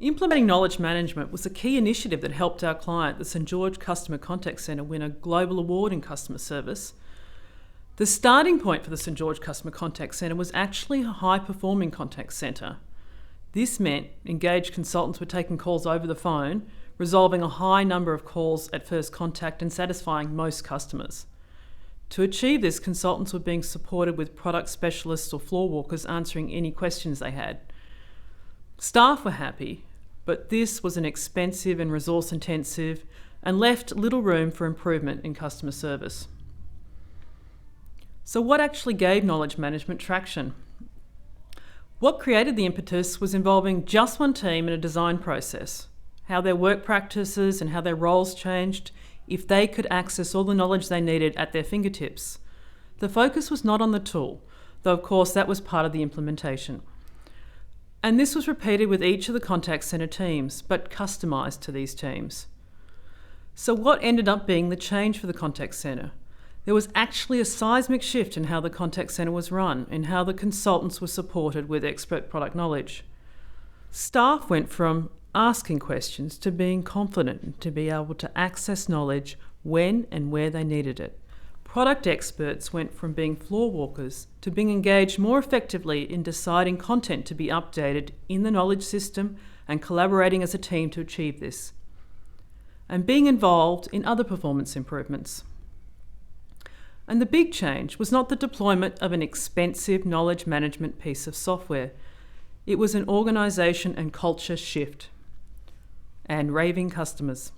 Implementing knowledge management was a key initiative that helped our client, the St George Customer Contact Centre, win a global award in customer service. The starting point for the St George Customer Contact Centre was actually a high-performing contact centre. This meant engaged consultants were taking calls over the phone, resolving a high number of calls at first contact and satisfying most customers. To achieve this, consultants were being supported with product specialists or floor walkers answering any questions they had. Staff were happy, but this was an expensive and resource-intensive and left little room for improvement in customer service. So what actually gave knowledge management traction? What created the impetus was involving just one team in a design process, how their work practices and how their roles changed if they could access all the knowledge they needed at their fingertips. The focus was not on the tool, though of course that was part of the implementation. And this was repeated with each of the contact centre teams, but customised to these teams. So what ended up being the change for the contact centre? There was actually a seismic shift in how the contact centre was run, in how the consultants were supported with expert product knowledge. Staff went from asking questions to being confident to be able to access knowledge when and where they needed it. Product experts went from being floor walkers to being engaged more effectively in deciding content to be updated in the knowledge system and collaborating as a team to achieve this, and being involved in other performance improvements. And the big change was not the deployment of an expensive knowledge management piece of software. It was an organisation and culture shift and raving customers.